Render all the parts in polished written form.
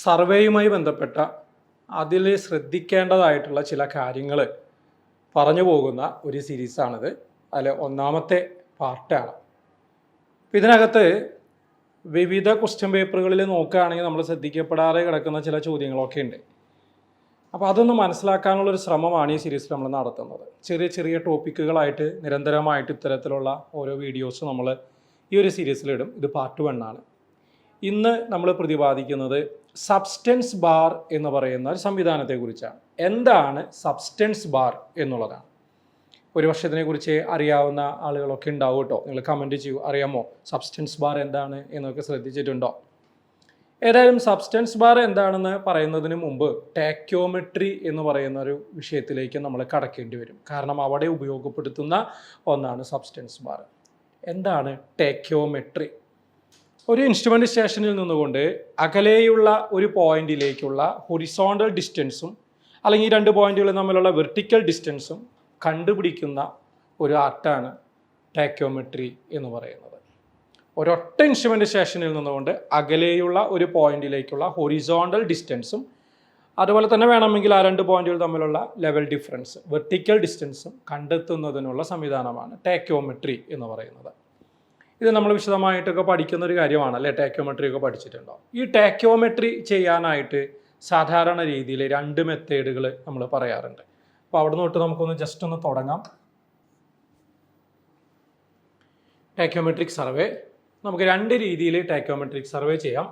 സർവേയുമായി ബന്ധപ്പെട്ട അതിൽ ശ്രദ്ധിക്കേണ്ടതായിട്ടുള്ള ചില കാര്യങ്ങൾ പറഞ്ഞു പോകുന്ന ഒരു സീരീസാണിത്. അതിൽ ഒന്നാമത്തെ പാർട്ടാണ്. അപ്പം ഇതിനകത്ത് വിവിധ ക്വസ്റ്റ്യൻ പേപ്പറുകളിൽ നോക്കുകയാണെങ്കിൽ നമ്മൾ ശ്രദ്ധിക്കപ്പെടാതെ കിടക്കുന്ന ചില ചോദ്യങ്ങളൊക്കെ ഉണ്ട്. അപ്പോൾ അതൊന്ന് മനസ്സിലാക്കാനുള്ളൊരു ശ്രമമാണ് ഈ സീരീസിൽ നമ്മൾ നടത്തുന്നത്. ചെറിയ ചെറിയ ടോപ്പിക്കുകളായിട്ട് നിരന്തരമായിട്ട് ഇത്തരത്തിലുള്ള ഓരോ വീഡിയോസ് നമ്മൾ ഈ ഒരു സീരീസിലിടും. ഇത് പാർട്ട് 1 ആണ്. ഇന്ന് നമ്മൾ പ്രതിപാദിക്കുന്നത് സബ്സ്റ്റൻസ് ബാർ എന്ന് പറയുന്ന ഒരു സംവിധാനത്തെക്കുറിച്ചാണ്. എന്താണ് സബ്സ്റ്റൻസ് ബാർ എന്നുള്ളതാണ്. ഒരുപക്ഷെ ഇതിനെക്കുറിച്ച് അറിയാവുന്ന ആളുകളൊക്കെ ഉണ്ടാവും കേട്ടോ. നിങ്ങൾ കമൻറ്റ് ചെയ്യൂ, അറിയാമോ സബ്സ്റ്റൻസ് ബാർ എന്താണ് എന്നൊക്കെ ശ്രദ്ധിച്ചിട്ടുണ്ടോ? ഏതായാലും സബ്സ്റ്റൻസ് ബാർ എന്താണെന്ന് പറയുന്നതിന് മുമ്പ് ടാക്യോമെട്രി എന്ന് പറയുന്ന ഒരു വിഷയത്തിലേക്ക് നമ്മൾ കടക്കേണ്ടി വരും. കാരണം അവിടെ ഉപയോഗപ്പെടുത്തുന്ന ഒന്നാണ് സബ്സ്റ്റൻസ് ബാർ. എന്താണ് ടാക്യോമെട്രി? ഒരു ഇൻസ്ട്രുമെൻ്റ് സ്റ്റേഷനിൽ നിന്നുകൊണ്ട് അകലെയുള്ള ഒരു പോയിന്റിലേക്കുള്ള ഹൊറിസോണ്ടൽ ഡിസ്റ്റൻസും അല്ലെങ്കിൽ രണ്ട് പോയിന്റുകൾ തമ്മിലുള്ള വെർട്ടിക്കൽ ഡിസ്റ്റൻസും കണ്ടുപിടിക്കുന്ന ഒരു ആർട്ടാണ് ടാക്യോമെട്രി എന്ന് പറയുന്നത്. ഒരൊറ്റ ഇൻസ്ട്രുമെൻ്റ് സ്റ്റേഷനിൽ നിന്നുകൊണ്ട് അകലെയുള്ള ഒരു പോയിന്റിലേക്കുള്ള ഹൊറിസോണ്ടൽ ഡിസ്റ്റൻസും അതുപോലെ തന്നെ വേണമെങ്കിൽ ആ രണ്ട് പോയിന്റുകൾ തമ്മിലുള്ള ലെവൽ ഡിഫറൻസ് വെർട്ടിക്കൽ ഡിസ്റ്റൻസും കണ്ടെത്തുന്നതിനുള്ള സംവിധാനമാണ് ടാക്യോമെട്രി എന്ന് പറയുന്നത്. ഇത് നമ്മൾ വിശദമായിട്ടൊക്കെ പഠിക്കുന്ന ഒരു കാര്യമാണ് അല്ലേ? ടാക്യോമെട്രി ഒക്കെ പഠിച്ചിട്ടുണ്ടോ? ഈ ടാക്യോമെട്രി ചെയ്യാനായിട്ട് സാധാരണ രീതിയിൽ 2 മെത്തേഡുകൾ നമ്മൾ പറയാറുണ്ട്. അപ്പോൾ അവിടെ തൊട്ട് നമുക്കൊന്ന് ജസ്റ്റ് ഒന്ന് തുടങ്ങാം. ടാക്യോമെട്രിക് സർവേ നമുക്ക് 2 രീതിയിൽ ടാക്യോമെട്രിക് സർവേ ചെയ്യാം.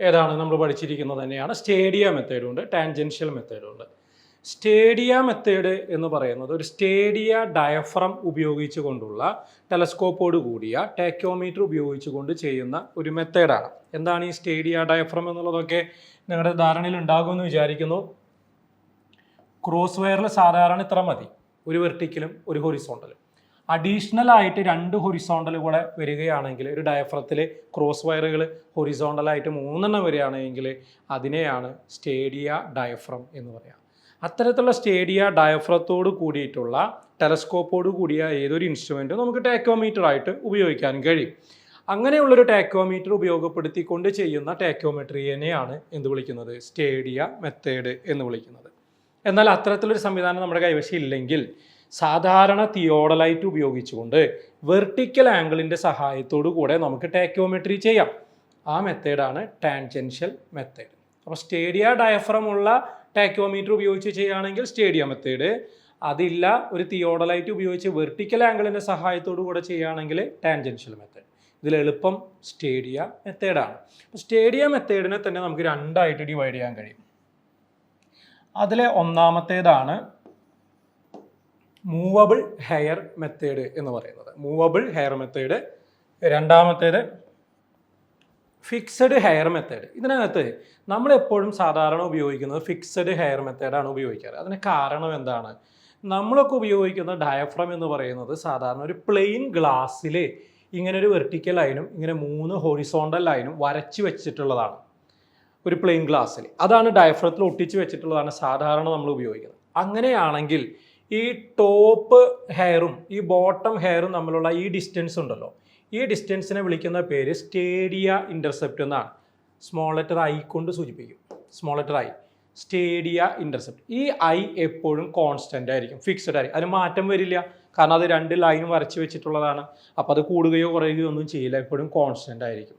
ഏതാണ് നമ്മൾ പഠിച്ചിരിക്കുന്നത് തന്നെയാണ്. സ്റ്റേഡിയ മെത്തേഡും ഉണ്ട്, ടാൻജൻഷ്യൽ മെത്തേഡും ഉണ്ട്. സ്റ്റേഡിയ മെത്തേഡ് എന്ന് പറയുന്നത് ഒരു സ്റ്റേഡിയ ഡയഫ്രം ഉപയോഗിച്ചു കൊണ്ടുള്ള ടെലസ്കോപ്പോട് കൂടിയ ടാക്യോമീറ്റർ ഉപയോഗിച്ചുകൊണ്ട് ചെയ്യുന്ന ഒരു മെത്തേഡാണ്. എന്താണ് ഈ സ്റ്റേഡിയ ഡയഫ്രം എന്നുള്ളതൊക്കെ നിങ്ങളുടെ ധാരണയിൽ ഉണ്ടാകുമെന്ന് വിചാരിക്കുന്നു. ക്രോസ് വയറിൽ സാധാരണ ഇത്ര മതി, ഒരു വെർട്ടിക്കലും ഒരു ഹൊറിസോണ്ടലും. അഡീഷണൽ ആയിട്ട് 2 ഹൊറിസോണ്ടൽ കൂടെ വരികയാണെങ്കിൽ ഒരു ഡയഫ്രത്തിൽ ക്രോസ് വയറുകൾ ഹൊറിസോണ്ടലായിട്ട് 3 വരികയാണെങ്കിൽ അതിനെയാണ് സ്റ്റേഡിയ ഡയഫ്രം എന്ന് പറയാം. അത്തരത്തിലുള്ള സ്റ്റേഡിയ ഡയഫ്രത്തോട് കൂടിയിട്ടുള്ള ടെലസ്കോപ്പോട് കൂടിയ ഏതൊരു ഇൻസ്ട്രുമെൻറ്റും നമുക്ക് ടാക്യോമീറ്റർ ആയിട്ട് ഉപയോഗിക്കാൻ കഴിയും. അങ്ങനെയുള്ളൊരു ടാക്യോമീറ്റർ ഉപയോഗപ്പെടുത്തിക്കൊണ്ട് ചെയ്യുന്ന ടാക്യോമെട്രിയെയാണ് എന്ത് വിളിക്കുന്നത്? സ്റ്റേഡിയ മെത്തേഡ് എന്ന് വിളിക്കുന്നത്. എന്നാൽ അത്തരത്തിലൊരു സംവിധാനം നമ്മുടെ കൈവശം ഇല്ലെങ്കിൽ സാധാരണ തിയോഡലൈറ്റ് ഉപയോഗിച്ചുകൊണ്ട് വെർട്ടിക്കൽ ആംഗിളിൻ്റെ സഹായത്തോടു കൂടെ നമുക്ക് ടാക്യോമെട്രി ചെയ്യാം. ആ മെത്തേഡാണ് ടാൻജൻഷ്യൽ മെത്തേഡ്. അപ്പോൾ സ്റ്റേഡിയ ഡയഫ്രം ഉള്ള ടാക്യോമീറ്റർ ഉപയോഗിച്ച് ചെയ്യുകയാണെങ്കിൽ സ്റ്റേഡിയ മെത്തേഡ്, അതില്ല ഒരു തിയോഡലൈറ്റ് ഉപയോഗിച്ച് വെർട്ടിക്കൽ ആംഗിളിൻ്റെ സഹായത്തോടു കൂടെ ചെയ്യുകയാണെങ്കിൽ ടാൻജൻഷ്യൽ മെത്തേഡ്. ഇതിൽ എളുപ്പം സ്റ്റേഡിയ മെത്തേഡാണ്. സ്റ്റേഡിയ മെത്തേഡിനെ തന്നെ നമുക്ക് 2 ഡിവൈഡ് ചെയ്യാൻ കഴിയും. അതിലെ ഒന്നാമത്തേതാണ് മൂവബിൾ ഹെയർ മെത്തേഡ് എന്ന് പറയുന്നത്. Movable hair method. രണ്ടാമത്തേത് ഫിക്സഡ് ഹെയർ മെത്തേഡ്. ഇതിനകത്ത് നമ്മളെപ്പോഴും സാധാരണ ഉപയോഗിക്കുന്നത് ഫിക്സഡ് ഹെയർ മെത്തേഡാണ് ഉപയോഗിക്കാറ്. അതിന് കാരണം എന്താണ്? നമ്മളൊക്കെ ഉപയോഗിക്കുന്ന ഡയഫ്രം എന്ന് പറയുന്നത് സാധാരണ ഒരു പ്ലെയിൻ ഗ്ലാസ്സിൽ ഇങ്ങനെ ഒരു വെർട്ടിക്കൽ ലൈനും ഇങ്ങനെ 3 ഹൊറിസോണ്ടൽ ലൈനും വരച്ച് വെച്ചിട്ടുള്ളതാണ്. ഒരു പ്ലെയിൻ ഗ്ലാസ്സിൽ അതാണ് ഡയഫ്രത്തിൽ ഒട്ടിച്ച് വെച്ചിട്ടുള്ളതാണ് സാധാരണ നമ്മൾ ഉപയോഗിക്കുന്നത്. അങ്ങനെയാണെങ്കിൽ ഈ ടോപ്പ് ഹെയറും ഈ ബോട്ടം ഹെയറും തമ്മിലുള്ള ഈ ഡിസ്റ്റൻസ് ഉണ്ടല്ലോ, ഈ ഡിസ്റ്റൻസിനെ വിളിക്കുന്ന പേര് സ്റ്റേഡിയ ഇൻ്റർസെപ്റ്റ് എന്നാണ്. സ്മോൾ ലെറ്റർ ഐ കൊണ്ട് സൂചിപ്പിക്കും. Small letter I, stadia intercept. ഈ ഐ എപ്പോഴും കോൺസ്റ്റൻ്റ് ആയിരിക്കും, ഫിക്സഡ് ആയിരിക്കും. അതിന് മാറ്റം വരില്ല. കാരണം അത് 2 ലൈൻ വരച്ച് വെച്ചിട്ടുള്ളതാണ്. അപ്പോൾ അത് കൂടുകയോ കുറയുകയോ ഒന്നും ചെയ്യില്ല, എപ്പോഴും കോൺസ്റ്റൻ്റ് ആയിരിക്കും.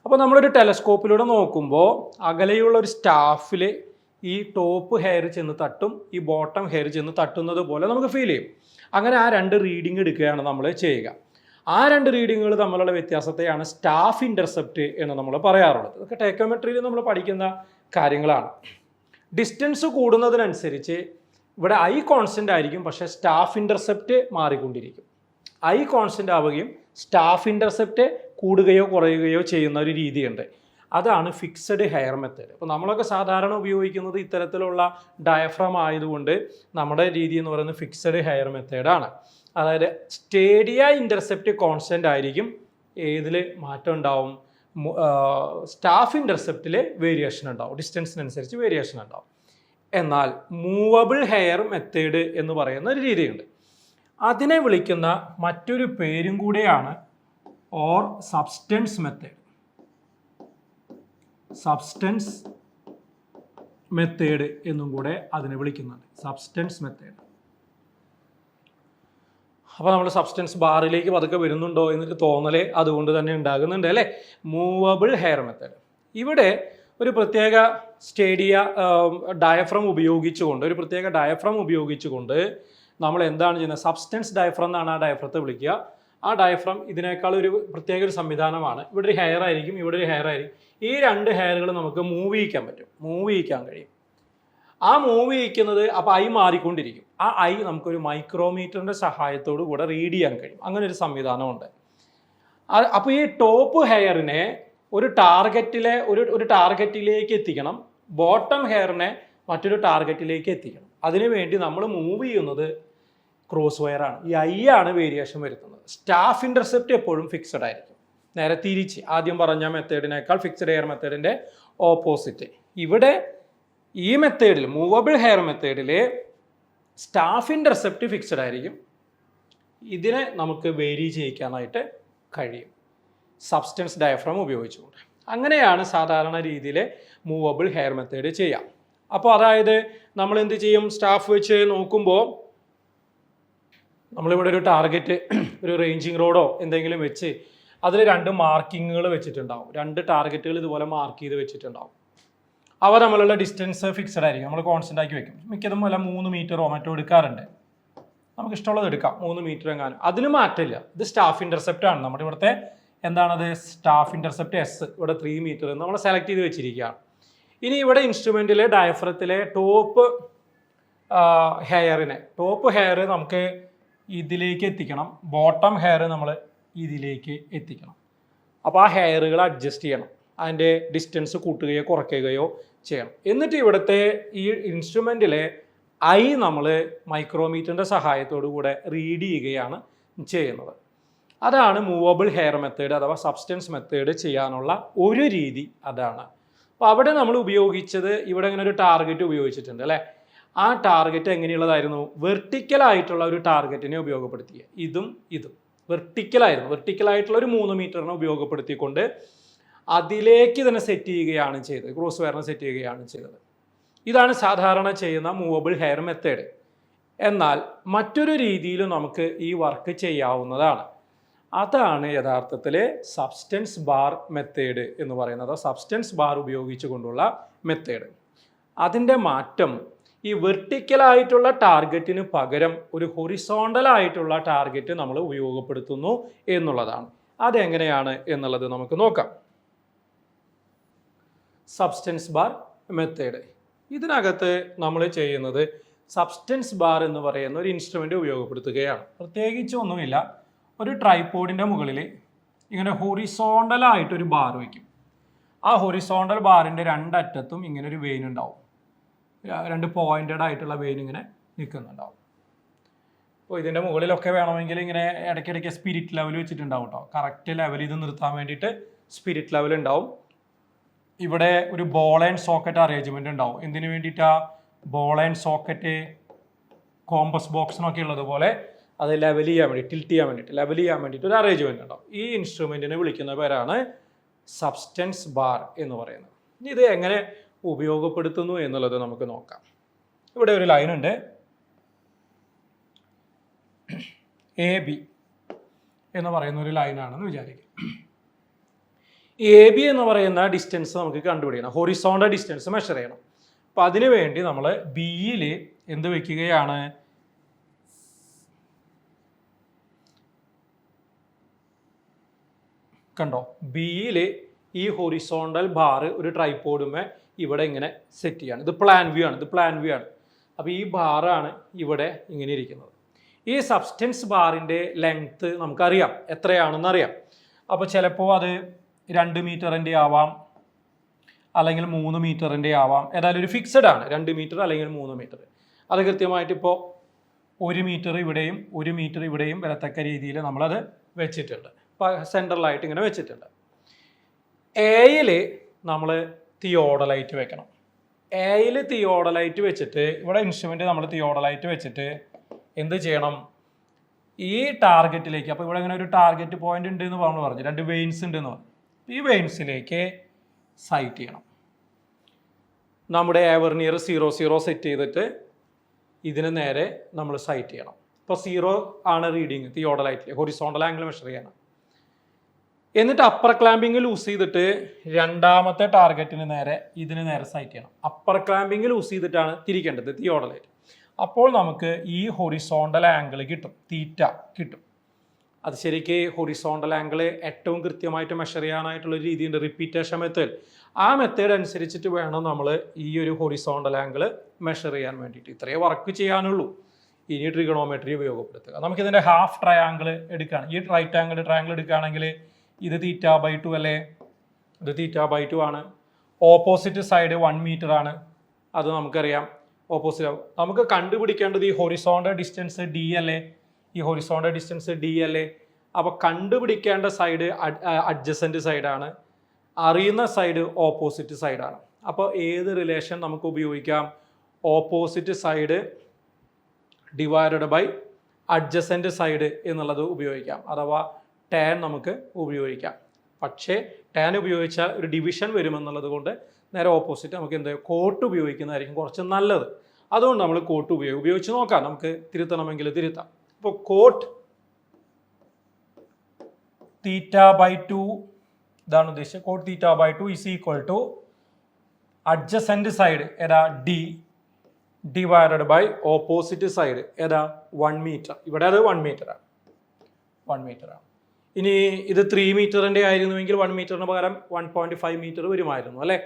അപ്പോൾ നമ്മളൊരു ടെലസ്കോപ്പിലൂടെ നോക്കുമ്പോൾ അകലെയുള്ള ഒരു സ്റ്റാഫിൽ ഈ ടോപ്പ് ഹെയർ ചെന്ന് തട്ടും, ഈ ബോട്ടം ഹെയർ ചെന്ന് തട്ടുന്നത് പോലെ നമുക്ക് ഫീൽ ചെയ്യും. അങ്ങനെ ആ 2 റീഡിങ് എടുക്കുകയാണ് നമ്മൾ ചെയ്യുക. ആ 2 റീഡിങ്ങുകൾ തമ്മിലുള്ള വ്യത്യാസത്തെയാണ് സ്റ്റാഫ് ഇൻ്റർസെപ്റ്റ് എന്ന് നമ്മൾ പറയാറുള്ളത്. ഇതൊക്കെ ടാക്യോമെട്രിയിൽ നമ്മൾ പഠിക്കുന്ന കാര്യങ്ങളാണ്. ഡിസ്റ്റൻസ് കൂടുന്നതിനനുസരിച്ച് ഇവിടെ ഐ കോൺസ്റ്റൻ്റ് ആയിരിക്കും, പക്ഷേ സ്റ്റാഫ് ഇൻ്റർസെപ്റ്റ് മാറിക്കൊണ്ടിരിക്കും. ഐ കോൺസ്റ്റൻ്റ് ആവുകയും സ്റ്റാഫ് ഇൻ്റർസെപ്റ്റ് കൂടുകയോ കുറയുകയോ ചെയ്യുന്ന ഒരു രീതിയുണ്ട്. അതാണ് ഫിക്സഡ് ഹെയർ മെത്തേഡ്. അപ്പോൾ നമ്മളൊക്കെ സാധാരണ ഉപയോഗിക്കുന്നത് ഇത്തരത്തിലുള്ള ഡയഫ്രം ആയതുകൊണ്ട് നമ്മുടെ രീതി എന്ന് പറയുന്നത് ഫിക്സഡ് ഹെയർ മെത്തേഡാണ്. അതായത് സ്റ്റേഡിയ ഇൻ്റർസെപ്റ്റ് കോൺസ്റ്റൻ്റ് ആയിരിക്കും, ഏതിൽ മാറ്റം ഉണ്ടാവും? സ്റ്റാഫ് ഇൻ്റർസെപ്റ്റിൽ വേരിയേഷൻ ഉണ്ടാവും, ഡിസ്റ്റൻസിനനുസരിച്ച് വേരിയേഷൻ ഉണ്ടാവും. എന്നാൽ മൂവബിൾ ഹെയർ മെത്തേഡ് എന്ന് പറയുന്ന ഒരു രീതിയുണ്ട്. അതിനെ വിളിക്കുന്ന മറ്റൊരു പേരും കൂടെയാണ് or substance method. Substance method എന്നും കൂടെ അതിനെ വിളിക്കുന്നുണ്ട്. Substance method. അപ്പോൾ നമ്മൾ സബ്സ്റ്റൻസ് ബാറിലേക്ക് പതുക്കെ വരുന്നുണ്ടോ എന്നൊരു തോന്നൽ അതുകൊണ്ട് തന്നെ ഉണ്ടാകുന്നുണ്ട് അല്ലേ. Movable hair method. ഇവിടെ ഒരു പ്രത്യേക ഡയഫ്രം ഉപയോഗിച്ചുകൊണ്ട് നമ്മൾ എന്താണ് ചെയ്യുന്നത്, സബ്സ്റ്റൻസ് ഡയഫ്രം എന്നാണ് ആ ഡയഫ്രത്തെ വിളിക്കുക. ആ ഡയഫ്രം ഇതിനേക്കാൾ ഒരു പ്രത്യേക ഒരു സംവിധാനമാണ്. ഇവിടെ ഒരു ഹെയർ ആയിരിക്കും, ഇവിടെ ഒരു ഹെയർ ആയിരിക്കും. ഈ രണ്ട് ഹെയറുകൾ നമുക്ക് മൂവ് ചെയ്യിക്കാൻ കഴിയും. ആ മൂവ് ചെയ്യിക്കുന്നത് അപ്പോൾ ഐ മാറിക്കൊണ്ടിരിക്കും. ആ ഐ നമുക്കൊരു മൈക്രോമീറ്ററിൻ്റെ സഹായത്തോടു കൂടെ റീഡ് ചെയ്യാൻ കഴിയും. അങ്ങനെ ഒരു സംവിധാനമുണ്ട്. അപ്പോൾ ഈ ടോപ്പ് ഹെയറിനെ ഒരു ടാർഗറ്റിലേക്ക് എത്തിക്കണം, ബോട്ടം ഹെയറിനെ മറ്റൊരു ടാർഗറ്റിലേക്ക് എത്തിക്കണം. അതിനുവേണ്ടി നമ്മൾ മൂവ് ചെയ്യുന്നത് ക്രോസ് വയറാണ്. ഈ ഐ ആണ് വേരിയേഷൻ വരുത്തുന്നത്. സ്റ്റാഫ് ഇൻ്റർസെപ്റ്റ് എപ്പോഴും ഫിക്സഡ് ആയിരിക്കും. നേരെ തിരിച്ച് ആദ്യം പറഞ്ഞ മെത്തേഡിനേക്കാൾ ഫിക്സഡ് ഹെയർ മെത്തേഡിൻ്റെ ഓപ്പോസിറ്റ്. ഇവിടെ ഈ മെത്തേഡിൽ, മൂവബിൾ ഹെയർ മെത്തേഡിൽ സ്റ്റാഫ് ഇൻ്റർസെപ്റ്റ് ഫിക്സഡ് ആയിരിക്കും. ഇതിനെ നമുക്ക് വേരി ചെയ്യിക്കാനായിട്ട് കഴിയും സബ്സ്റ്റൻസ് ഡയഫ്രം ഉപയോഗിച്ചുകൊണ്ട്. അങ്ങനെയാണ് സാധാരണ രീതിയിൽ മൂവബിൾ ഹെയർ മെത്തേഡ് ചെയ്യാം. അപ്പോൾ അതായത് നമ്മൾ എന്ത് ചെയ്യും, സ്റ്റാഫ് വെച്ച് നോക്കുമ്പോൾ നമ്മളിവിടെ ഒരു ടാർഗറ്റ്, ഒരു റേഞ്ചിങ് റോഡോ എന്തെങ്കിലും വെച്ച് അതിൽ 2 മാർക്കിങ്ങുകൾ വെച്ചിട്ടുണ്ടാവും. 2 ടാർഗറ്റുകൾ ഇതുപോലെ മാർക്ക് ചെയ്ത് വെച്ചിട്ടുണ്ടാവും. അവ തമ്മിലുള്ള ഡിസ്റ്റൻസ് ഫിക്സഡ് ആയിരിക്കും. നമ്മൾ കോൺസ്റ്റൻ്റ് ആക്കി വെക്കും. മിക്കതും വല്ല 3 മീറ്ററോ മറ്റോ എടുക്കാറുണ്ട്. നമുക്ക് ഇഷ്ടമുള്ളത് എടുക്കാം, 3 മീറ്റർ എങ്ങാനും. അതിന് മാറ്റമില്ല. ഇത് സ്റ്റാഫ് ഇൻ്റർസെപ്റ്റ് ആണ്. നമ്മുടെ ഇവിടുത്തെ എന്താണത്, സ്റ്റാഫ് ഇൻ്റർസെപ്റ്റ് എസ്. ഇവിടെ 3 മീറ്റർ എന്ന് നമ്മൾ സെലക്ട് ചെയ്ത് വെച്ചിരിക്കുകയാണ്. ഇനി ഇവിടെ ഇൻസ്ട്രുമെൻറ്റിലെ ഡയഫ്രത്തിലെ ടോപ്പ് ഹെയർ നമുക്ക് ഇതിലേക്ക് എത്തിക്കണം, ബോട്ടം ഹെയർ നമ്മൾ ഇതിലേക്ക് എത്തിക്കണം. അപ്പോൾ ആ ഹെയറുകൾ അഡ്ജസ്റ്റ് ചെയ്യണം, അതിൻ്റെ ഡിസ്റ്റൻസ് കൂട്ടുകയോ കുറയ്ക്കുകയോ ചെയ്യണം. എന്നിട്ട് ഇവിടുത്തെ ഈ ഇൻസ്ട്രുമെൻറ്റിലെ ഐ നമ്മൾ മൈക്രോമീറ്ററിൻ്റെ സഹായത്തോടു കൂടെ റീഡ് ചെയ്യുകയാണ് ചെയ്യുന്നത്. അതാണ് മൂവബിൾ ഹെയർ മെത്തേഡ് അഥവാ സബ്സ്റ്റൻസ് മെത്തേഡ് ചെയ്യാനുള്ള ഒരു രീതി. അതാണ്. അപ്പോൾ അവിടെ നമ്മൾ ഉപയോഗിച്ചത്, ഇവിടെ ഇങ്ങനെ ഒരു ടാർഗറ്റ് ഉപയോഗിച്ചിട്ടുണ്ട് അല്ലേ. ആ ടാർഗറ്റ് എങ്ങനെയുള്ളതായിരുന്നു, വെർട്ടിക്കലായിട്ടുള്ള ഒരു ടാർഗറ്റിനെ ഉപയോഗപ്പെടുത്തിയ ഇതും വെർട്ടിക്കലായിട്ടുള്ള ഒരു 3 മീറ്ററിനെ ഉപയോഗപ്പെടുത്തിക്കൊണ്ട് അതിലേക്ക് തന്നെ സെറ്റ് ചെയ്യുകയാണ് ചെയ്തത്, ക്രോസ് വയറിനെ സെറ്റ് ചെയ്യുകയാണ് ചെയ്തത്. ഇതാണ് സാധാരണ ചെയ്യുന്ന മൂവബിൾ ഹെയർ മെത്തേഡ്. എന്നാൽ മറ്റൊരു രീതിയിലും നമുക്ക് ഈ വർക്ക് ചെയ്യാവുന്നതാണ്. അതാണ് യഥാർത്ഥത്തിൽ സബ്സ്റ്റൻസ് ബാർ മെത്തേഡ് എന്ന് പറയുന്നത്. സബ്സ്റ്റൻസ് ബാർ ഉപയോഗിച്ചുകൊണ്ടുള്ള മെത്തേഡ്. അതിൻ്റെ മാറ്റം ഈ വെർട്ടിക്കലായിട്ടുള്ള ടാർഗറ്റിന് പകരം ഒരു ഹൊറിസോണ്ടൽ ആയിട്ടുള്ള ടാർഗറ്റ് നമ്മൾ ഉപയോഗപ്പെടുത്തുന്നു എന്നുള്ളതാണ്. അതെങ്ങനെയാണ് എന്നുള്ളത് നമുക്ക് നോക്കാം. Substance bar method. ഇതിനകത്ത് നമ്മൾ ചെയ്യുന്നത് സബ്സ്റ്റൻസ് ബാർ എന്ന് പറയുന്ന ഒരു ഇൻസ്ട്രുമെൻ്റ് ഉപയോഗപ്പെടുത്തുകയാണ്. പ്രത്യേകിച്ച് ഒന്നുമില്ല. ഒരു ട്രൈപോഡിൻ്റെ മുകളിൽ ഇങ്ങനെ ഹൊറിസോണ്ടലായിട്ടൊരു ബാർ വയ്ക്കും. ആ ഹൊറിസോണ്ടൽ ബാറിൻ്റെ 2 അറ്റത്തും ഇങ്ങനെ ഒരു വെയിൻ ഉണ്ടാവും. 2 പോയിൻറ്റഡ് ആയിട്ടുള്ള വെയിൻ ഇങ്ങനെ നിൽക്കുന്നുണ്ടാവും. അപ്പോൾ ഇതിൻ്റെ മുകളിലൊക്കെ വേണമെങ്കിൽ ഇങ്ങനെ ഇടയ്ക്കിടയ്ക്ക് സ്പിരിറ്റ് ലെവൽ വെച്ചിട്ടുണ്ടാവും കേട്ടോ. കറക്റ്റ് ലെവൽ ഇത് നിർത്താൻ വേണ്ടിയിട്ട് സ്പിരിറ്റ് ലെവൽ ഉണ്ടാവും. ഇവിടെ ഒരു ബോൾ ആൻഡ് സോക്കറ്റ് അറേഞ്ച്മെൻറ്റ് ഉണ്ടാവും. എന്തിനു വേണ്ടിയിട്ടാണ്, ബോൾ ആൻഡ് സോക്കറ്റ് കോമ്പസ് ബോക്സിനൊക്കെ ഉള്ളതുപോലെ അത് ലെവൽ ചെയ്യാൻ വേണ്ടിയിട്ട് ഒരു അറേഞ്ച്മെൻറ്റ് ഉണ്ടാവും. ഈ ഇൻസ്ട്രുമെൻറ്റിനെ വിളിക്കുന്ന പേരാണ് സബ്സ്റ്റൻസ് ബാർ എന്ന് പറയുന്നത്. ഇനി ഇത് എങ്ങനെ ഉപയോഗപ്പെടുത്തുന്നു എന്നുള്ളത് നമുക്ക് നോക്കാം. ഇവിടെ ഒരു ലൈൻ ഉണ്ട്, AB എന്ന് പറയുന്ന ഒരു ലൈനാണെന്ന് വിചാരിക്കുക. AB എന്ന് പറയുന്ന ഡിസ്റ്റൻസ് നമുക്ക് കണ്ടുപിടിക്കണം, ഹൊറിസോണ്ടൽ ഡിസ്റ്റൻസ് മെഷർ ചെയ്യണം. അപ്പം അതിനു വേണ്ടി നമ്മൾ ബിയിൽ എന്ത് വയ്ക്കുകയാണ്, കണ്ടോ, ബിയിൽ ഈ ഹൊറിസോണ്ടൽ ബാർ ഒരു ട്രൈപോഡുമേ ഇവിടെ ഇങ്ങനെ സെറ്റ് ചെയ്യാണ്. ഇത് പ്ലാൻ വ്യൂ ആണ്. അപ്പോൾ ഈ ബാറാണ് ഇവിടെ ഇങ്ങനെ ഇരിക്കുന്നത്. ഈ സബ്സ്റ്റൻസ് ബാറിൻ്റെ ലെങ്ത്ത് നമുക്കറിയാം, എത്രയാണെന്ന് അറിയാം. അപ്പോൾ ചിലപ്പോൾ അത് 2 മീറ്ററിൻ്റെ ആവാം, അല്ലെങ്കിൽ 3 മീറ്ററിൻ്റെ ആവാം. ഏതായാലും ഒരു ഫിക്സഡ് ആണ്, 2 മീറ്റർ അല്ലെങ്കിൽ 3 മീറ്റർ. അത് കൃത്യമായിട്ട് ഇപ്പോൾ 1 മീറ്റർ ഇവിടെയും 1 മീറ്റർ ഇവിടെയും വരത്തക്ക രീതിയിൽ നമ്മളത് വെച്ചിട്ടുണ്ട്. സെൻട്രലായിട്ട് ഇങ്ങനെ വെച്ചിട്ടുണ്ട്. എയിൽ നമ്മൾ തിയോഡലൈറ്റ് വെക്കണം. എയിൽ തിയോഡലൈറ്റ് വെച്ചിട്ട് ഇവിടെ ഇൻസ്ട്രുമെൻ്റ് നമ്മൾ തിയോഡലൈറ്റ് വെച്ചിട്ട് എന്ത് ചെയ്യണം, ഈ ടാർഗറ്റിലേക്ക്, അപ്പോൾ ഇവിടെ ഇങ്ങനെ ഒരു ടാർഗറ്റ് പോയിന്റ് ഉണ്ട് എന്ന് പറഞ്ഞു 2 വെയിൻസ് ഉണ്ടെന്ന് പറഞ്ഞു. ഈ വെയിൻസിലേക്ക് സൈറ്റ് ചെയ്യണം. നമ്മുടെ വെർനിയർ 0 സെറ്റ് ചെയ്തിട്ട് ഇതിന് നേരെ നമ്മൾ സൈറ്റ് ചെയ്യണം. ഇപ്പോൾ 0 ആണ് റീഡിങ് തിയോഡലൈറ്റിൽ, ഹൊറിസോണ്ടൽ ആംഗിൾ മെഷർ ചെയ്യണം. എന്നിട്ട് അപ്പർ ക്ലാമ്പിംഗ് ലൂസ് ചെയ്തിട്ട് രണ്ടാമത്തെ ടാർഗറ്റിന് നേരെ ഇതിന് നേരെ സൈറ്റ് ചെയ്യണം. അപ്പർ ക്ലാമ്പിംഗ് ലൂസ് ചെയ്തിട്ടാണ് തിരിക്കേണ്ടത് തിയോഡലൈറ്റ്. അപ്പോൾ നമുക്ക് ഈ ഹൊറിസോണ്ടൽ ആംഗിൾ കിട്ടും, തീറ്റ കിട്ടും. അത് ശരിക്ക് ഹൊറിസോണ്ടൽ ആംഗിൾ ഏറ്റവും കൃത്യമായിട്ട് മെഷർ ചെയ്യാനായിട്ടുള്ള രീതിയുണ്ട്, റിപ്പീറ്റേഷൻ മെത്തേഡ്. ആ മെത്തേഡ് അനുസരിച്ചിട്ട് വേണം നമ്മൾ ഈ ഒരു ഹൊറിസോണ്ടൽ ആംഗിൾ മെഷർ ചെയ്യാൻ വേണ്ടിയിട്ട്. ഇത്രയേ വർക്ക് ചെയ്യാനുള്ളൂ. ഇനി ട്രിഗണോമെട്രി ഉപയോഗപ്പെടുത്തുക. നമുക്കിതിൻ്റെ ഹാഫ് ട്രയാങ്കിൾ എടുക്കുകയാണ്. ഈ റൈറ്റ് ആംഗിൾ ട്രയാങ്കിൾ എടുക്കുകയാണെങ്കിൽ ഇത് θ/2 അല്ലേ, ഇത് θ/2 ആണ്. ഓപ്പോസിറ്റ് സൈഡ് 1 മീറ്റർ ആണ്, അത് നമുക്കറിയാം. ഓപ്പോസിറ്റ് നമുക്ക് കണ്ടുപിടിക്കേണ്ടത് ഈ ഹൊറിസോണ്ടൽ ഡിസ്റ്റൻസ് ഡി അല്ലേ, ഈ ഹൊറിസോണ്ടൽ ഡിസ്റ്റൻസ് ഡി അല്ലേ. അപ്പോൾ കണ്ടുപിടിക്കേണ്ട സൈഡ് അഡ്ജസൻറ്റ് സൈഡാണ്, അറിയുന്ന സൈഡ് ഓപ്പോസിറ്റ് സൈഡാണ്. അപ്പോൾ ഏത് റിലേഷൻ നമുക്ക് ഉപയോഗിക്കാം? Opposite side divided by adjacent side എന്നുള്ളത് ഉപയോഗിക്കാം, അഥവാ ടാൻ നമുക്ക് ഉപയോഗിക്കാം. പക്ഷേ ടാൻ ഉപയോഗിച്ചാൽ ഒരു ഡിവിഷൻ വരുമെന്നുള്ളത് കൊണ്ട് നേരെ ഓപ്പോസിറ്റ് നമുക്ക് എന്ത് കോട്ട് ഉപയോഗിക്കുന്നതായിരിക്കും കുറച്ച് നല്ലത്. അതുകൊണ്ട് നമ്മൾ കോട്ട് ഉപയോഗിച്ച് നോക്കാം. നമുക്ക് തിരുത്തണമെങ്കിൽ തിരുത്താം. അപ്പോൾ കോട്ട് θ/2 ഇതാണ് ഉദ്ദേശിച്ചത്. Cot θ/2 is equal to adjacent side ഏതാ D divided by opposite side ഏതാ 1 മീറ്റർ. ഇവിടെ അത് 1 മീറ്ററാണ്, 1 മീറ്ററാണ്. ഇനി ഇത് 3 മീറ്ററിൻ്റെ ആയിരുന്നുവെങ്കിൽ 1 മീറ്ററിന് പകരം 1.5 മീറ്റർ വരുമായിരുന്നു അല്ലേ.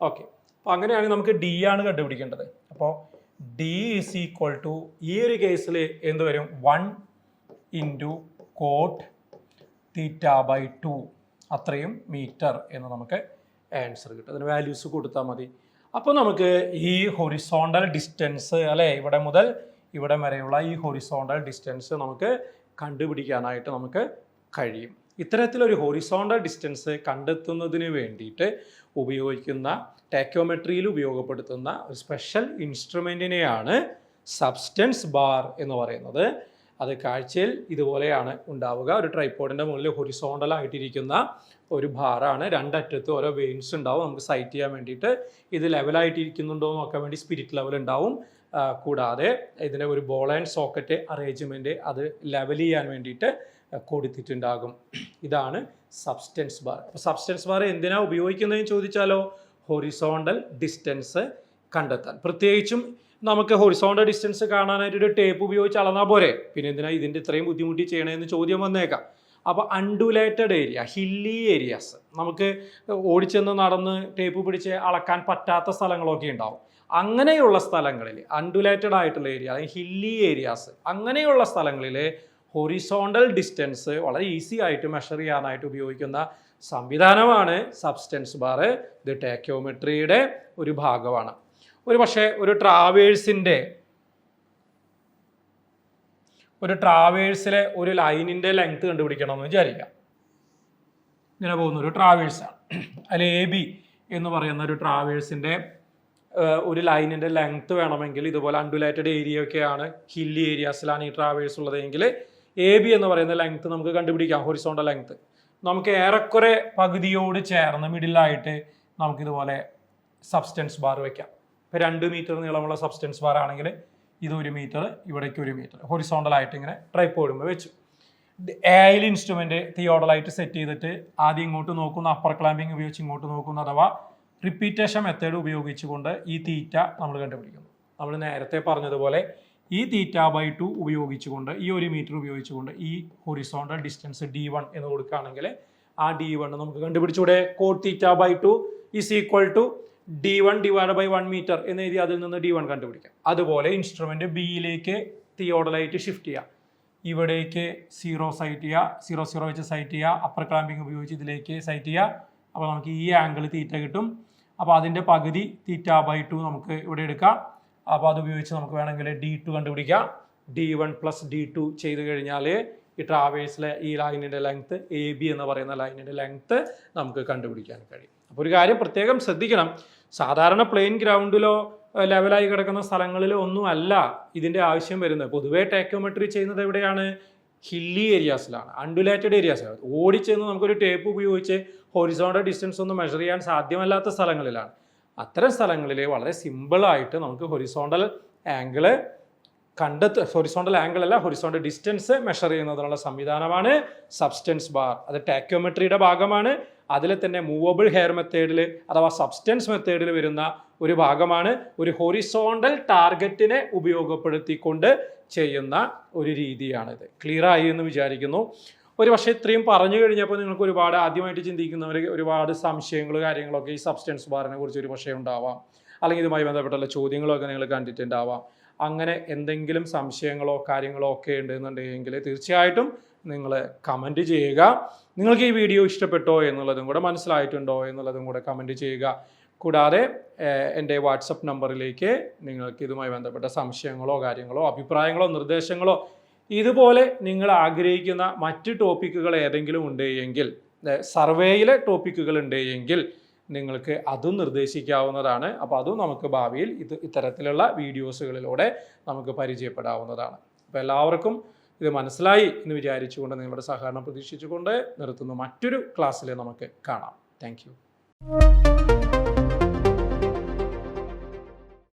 ഓക്കെ, അപ്പോൾ അങ്ങനെയാണെങ്കിൽ നമുക്ക് ഡി ആണ് കണ്ടുപിടിക്കേണ്ടത്. അപ്പോൾ ഡി ഈസ് ഈക്വൽ ടു ഈ ഒരു കേസിൽ എന്ത് വരും? 1 ഇൻറ്റു കോട്ട് θ/2 അത്രയും മീറ്റർ എന്ന് നമുക്ക് ആൻസർ കിട്ടും. അതിന് വാല്യൂസ് കൊടുത്താൽ മതി. അപ്പോൾ നമുക്ക് ഈ ഹൊറിസോണ്ടൽ ഡിസ്റ്റൻസ് അല്ലേ, ഇവിടെ മുതൽ ഇവിടെ വരെയുള്ള ഈ ഹൊറിസോണ്ടൽ ഡിസ്റ്റൻസ് നമുക്ക് കണ്ടുപിടിക്കാനായിട്ട് നമുക്ക് കഴിയും. ഇത്തരത്തിലൊരു ഹൊറിസോണ്ടൽ ഡിസ്റ്റൻസ് കണ്ടെത്തുന്നതിന് വേണ്ടിയിട്ട് ഉപയോഗിക്കുന്ന ടാക്കോമെട്രിയിൽ ഉപയോഗപ്പെടുത്തുന്ന ഒരു സ്പെഷ്യൽ ഇൻസ്ട്രുമെൻറ്റിനെയാണ് സബ്സ്റ്റൻസ് ബാർ എന്ന് പറയുന്നത്. അത് കാഴ്ചയിൽ ഇതുപോലെയാണ് ഉണ്ടാവുക. ഒരു ട്രൈപ്പോഡിൻ്റെ മുകളിൽ ഹൊറിസോണ്ടൽ ആയിട്ടിരിക്കുന്ന ഒരു ബാറാണ്. രണ്ടറ്റത്ത് ഓരോ വെയിൻസ് ഉണ്ടാവും. നമുക്ക് സൈറ്റ് ചെയ്യാൻ വേണ്ടിയിട്ട് ഇത് ലെവലായിട്ടിരിക്കുന്നുണ്ടോ എന്ന് നോക്കാൻ വേണ്ടി സ്പിരിറ്റ് ലെവൽ ഉണ്ടാവും. കൂടാതെ ഇതിൻ്റെ ഒരു ബോൾ ആൻഡ് സോക്കറ്റ് അറേഞ്ച്മെൻറ്റ് അത് ലെവൽ ചെയ്യാൻ വേണ്ടിയിട്ട് കൊടുത്തിട്ടുണ്ടാകും. ഇതാണ് സബ്സ്റ്റൻസ് ബാർ. അപ്പോൾ സബ്സ്റ്റൻസ് ബാർ എന്തിനാണ് ഉപയോഗിക്കുന്നതെന്ന് ചോദിച്ചാലോ, ഹൊറിസോണ്ടൽ ഡിസ്റ്റൻസ് കണ്ടെത്താൻ. പ്രത്യേകിച്ചും നമുക്ക് ഹൊറിസോണ്ടൽ ഡിസ്റ്റൻസ് കാണാനായിട്ട് ഒരു ടേപ്പ് ഉപയോഗിച്ച് അളന്നാൽ പോരെ, പിന്നെ എന്തിനാണ് ഇതിൻ്റെ ഇത്രയും ബുദ്ധിമുട്ടി ചെയ്യണമെന്ന് ചോദ്യം വന്നേക്കാം. അപ്പോൾ അൺഡുലേറ്റഡ് ഏരിയ, ഹില്ലി ഏരിയാസ്, നമുക്ക് ഓടിച്ചെന്ന് നടന്ന് ടേപ്പ് പിടിച്ച് അളക്കാൻ പറ്റാത്ത സ്ഥലങ്ങളൊക്കെ ഉണ്ടാവും. അങ്ങനെയുള്ള സ്ഥലങ്ങളിൽ അൺഡുലേറ്റഡ് ആയിട്ടുള്ള ഏരിയ, അല്ലെങ്കിൽ ഹില്ലി ഏരിയാസ്, അങ്ങനെയുള്ള സ്ഥലങ്ങളിൽ ഹൊറിസോണ്ടൽ ഡിസ്റ്റൻസ് വളരെ ഈസി ആയിട്ട് മെഷർ ചെയ്യാനായിട്ട് ഉപയോഗിക്കുന്ന സംവിധാനമാണ് സബ്സ്റ്റൻസ് ബാർ. ഇത് ടാക്കോമെട്രിയുടെ ഒരു ഭാഗമാണ്. ഒരു പക്ഷേ ഒരു ട്രാവേഴ്സിലെ ഒരു ലൈനിൻ്റെ ലെങ്ത് കണ്ടുപിടിക്കണം എന്ന് വിചാരിക്കാം. ഇങ്ങനെ പോകുന്ന ഒരു ട്രാവേഴ്സാണ്. അതിൽ AB എന്ന് പറയുന്ന ഒരു ട്രാവേഴ്സിൻ്റെ ഒരു ലൈനിൻ്റെ ലെങ്ത് വേണമെങ്കിൽ ഇതുപോലെ അൺഡുലേറ്റഡ് ഏരിയ ഒക്കെയാണ്, ഹില്ലി ഏരിയാസിലാണ് ഈ ട്രാവേഴ്സ് ഉള്ളതെങ്കിൽ AB എന്ന് പറയുന്ന ലെങ്ത് നമുക്ക് കണ്ടുപിടിക്കാം. ഹൊറിസോണ്ടൽ ലെങ്ത് നമുക്ക് ഏറെക്കുറെ പകുതിയോട് ചേർന്ന് മിഡിലായിട്ട് നമുക്കിതുപോലെ സബ്സ്റ്റൻസ് ബാർ വയ്ക്കാം. ഇപ്പോൾ 2 മീറ്റർ നീളമുള്ള സബ്സ്റ്റൻസ് ബാർ ആണെങ്കിൽ ഇത് 1 മീറ്റർ, ഇവിടേക്ക് 1 മീറ്റർ ഹൊറിസോണ്ടലായിട്ട് ഇങ്ങനെ ട്രൈപ്പോഡുമ്പോൾ വെച്ചു. എയിൽ ഇൻസ്ട്രുമെൻറ്റ് തിയോഡലായിട്ട് സെറ്റ് ചെയ്തിട്ട് ആദ്യം ഇങ്ങോട്ട് നോക്കുന്ന, അപ്പർ ക്ലാമ്പിംഗ് ഉപയോഗിച്ച് ഇങ്ങോട്ട് നോക്കുന്ന, അഥവാ റിപ്പീറ്റേഷൻ മെത്തേഡ് ഉപയോഗിച്ചുകൊണ്ട് ഈ തീറ്റ നമ്മൾ കണ്ടുപിടിക്കുന്നു. നമ്മൾ നേരത്തെ പറഞ്ഞതുപോലെ ഈ θ/2 ഉപയോഗിച്ചുകൊണ്ട്, ഈ 1 മീറ്റർ ഉപയോഗിച്ചുകൊണ്ട് ഈ ഹൊറിസോണ്ടൽ ഡിസ്റ്റൻസ് D1 എന്ന് കൊടുക്കുകയാണെങ്കിൽ ആ D1 നമുക്ക് കണ്ടുപിടിച്ചൂടെ? Cot θ/2 is equal to D1 divide by 1 metre എന്ന് എഴുതി അതിൽ നിന്ന് D1 കണ്ടുപിടിക്കാം. അതുപോലെ ഇൻസ്ട്രുമെൻറ്റ് ബിയിലേക്ക് തിയോഡലായിട്ട് ഷിഫ്റ്റ് ചെയ്യുക. ഇവിടേക്ക് 0 സൈറ്റ് ചെയ്യുക, 0 വെച്ച് സൈറ്റ് ചെയ്യുക, അപ്പർ ക്ലാമ്പിംഗ് ഉപയോഗിച്ച് ഇതിലേക്ക് സൈറ്റ് ചെയ്യുക. അപ്പോൾ നമുക്ക് ഈ ആംഗിൾ തീറ്റ കിട്ടും. അപ്പോൾ അതിൻ്റെ പകുതി θ/2 നമുക്ക് ഇവിടെ എടുക്കാം. അപ്പോൾ അത് ഉപയോഗിച്ച് നമുക്ക് വേണമെങ്കിൽ D2 കണ്ടുപിടിക്കാം. D1 + D2 ചെയ്ത് കഴിഞ്ഞാൽ ഈ ട്രാവേഴ്സിലെ ഈ ലൈനിൻ്റെ ലെങ്ത്ത്, AB എന്ന് പറയുന്ന ലൈനിൻ്റെ ലെങ്ത്ത് നമുക്ക് കണ്ടുപിടിക്കാൻ കഴിയും. അപ്പോൾ ഒരു കാര്യം പ്രത്യേകം ശ്രദ്ധിക്കണം, സാധാരണ പ്ലെയിൻ ഗ്രൗണ്ടിലോ ലെവലായി കിടക്കുന്ന സ്ഥലങ്ങളിലോ ഒന്നും അല്ല ഇതിൻ്റെ ആവശ്യം വരുന്നത്. പൊതുവേ ടാക്കോമെട്രി ചെയ്യുന്നത് എവിടെയാണ്? ഹില്ലി ഏരിയാസിലാണ്, അണ്ടുലേറ്റഡ് ഏരിയാസിലാണ്. ഓടിച്ചെന്ന് നമുക്കൊരു ടേപ്പ് ഉപയോഗിച്ച് ഹൊറിസോണ്ടൽ ഡിസ്റ്റൻസ് ഒന്നും മെഷർ ചെയ്യാൻ സാധ്യമല്ലാത്ത സ്ഥലങ്ങളിലാണ്. അത്തരം സ്ഥലങ്ങളിൽ വളരെ സിമ്പിളായിട്ട് നമുക്ക് ഹൊറിസോണ്ടൽ ആംഗിള് ഹൊറിസോണ്ടൽ ആംഗിൾ അല്ല, ഹൊറിസോണ്ടൽ ഡിസ്റ്റൻസ് മെഷർ ചെയ്യുന്നതിനുള്ള സംവിധാനമാണ് സബ്സ്റ്റൻസ് ബാർ. അത് ടാക്യോമെട്രിയുടെ ഭാഗമാണ്. അതിൽ തന്നെ മൂവബിൾ ഹെയർ മെത്തേഡിൽ അഥവാ സബ്സ്റ്റൻസ് മെത്തേഡിൽ വരുന്ന ഒരു ഭാഗമാണ്. ഒരു ഹൊറിസോണ്ടൽ ടാർഗറ്റിനെ ഉപയോഗപ്പെടുത്തിക്കൊണ്ട് ചെയ്യുന്ന ഒരു രീതിയാണിത്. ക്ലിയർ ആയി എന്ന് വിചാരിക്കുന്നു. ഒരു പക്ഷേ ഇത്രയും പറഞ്ഞു കഴിഞ്ഞപ്പോൾ നിങ്ങൾക്ക് ഒരുപാട് ആദ്യമായിട്ട് ചിന്തിക്കുന്നവർ ഒരുപാട് സംശയങ്ങൾ കാര്യങ്ങളൊക്കെ ഈ സബ്സ്റ്റൻസ് ബാറിനെ കുറിച്ച് ഒരു പക്ഷേ ഉണ്ടാവാം, അല്ലെങ്കിൽ ഇതുമായി ബന്ധപ്പെട്ടുള്ള ചോദ്യങ്ങളൊക്കെ നിങ്ങൾ കണ്ടിട്ടുണ്ടാവാം. അങ്ങനെ എന്തെങ്കിലും സംശയങ്ങളോ കാര്യങ്ങളോ ഒക്കെ ഉണ്ടെന്നുണ്ടെങ്കിൽ തീർച്ചയായിട്ടും നിങ്ങൾ കമൻറ്റ് ചെയ്യുക. നിങ്ങൾക്ക് ഈ വീഡിയോ ഇഷ്ടപ്പെട്ടോ എന്നുള്ളതും കൂടെ മനസ്സിലായിട്ടുണ്ടോ എന്നുള്ളതും കൂടെ കമൻറ്റ് ചെയ്യുക. കൂടാതെ എൻ്റെ വാട്സപ്പ് നമ്പറിലേക്ക് നിങ്ങൾക്ക് ഇതുമായി ബന്ധപ്പെട്ട സംശയങ്ങളോ കാര്യങ്ങളോ അഭിപ്രായങ്ങളോ നിർദ്ദേശങ്ങളോ ഇതുപോലെ നിങ്ങൾ ആഗ്രഹിക്കുന്ന മറ്റ് ടോപ്പിക്കുകൾ ഏതെങ്കിലും ഉണ്ട് എങ്കിൽ, സർവേയിലെ ടോപ്പിക്കുകൾ ഉണ്ട് എങ്കിൽ നിങ്ങൾക്ക് അതും നിർദ്ദേശിക്കാവുന്നതാണ്. അപ്പോൾ അതും നമുക്ക് ഭാവിയിൽ ഇത്തരത്തിലുള്ള വീഡിയോസുകളിലൂടെ നമുക്ക് പരിചയപ്പെടാവുന്നതാണ്. അപ്പോൾ എല്ലാവർക്കും ഇത് മനസ്സിലായി എന്ന് വിചാരിച്ചുകൊണ്ട് നിങ്ങളുടെ സഹകരണം പ്രതീക്ഷിച്ചുകൊണ്ട് നിർത്തുന്നു. മറ്റൊരു ക്ലാസ്സിൽ നമുക്ക് കാണാം. താങ്ക്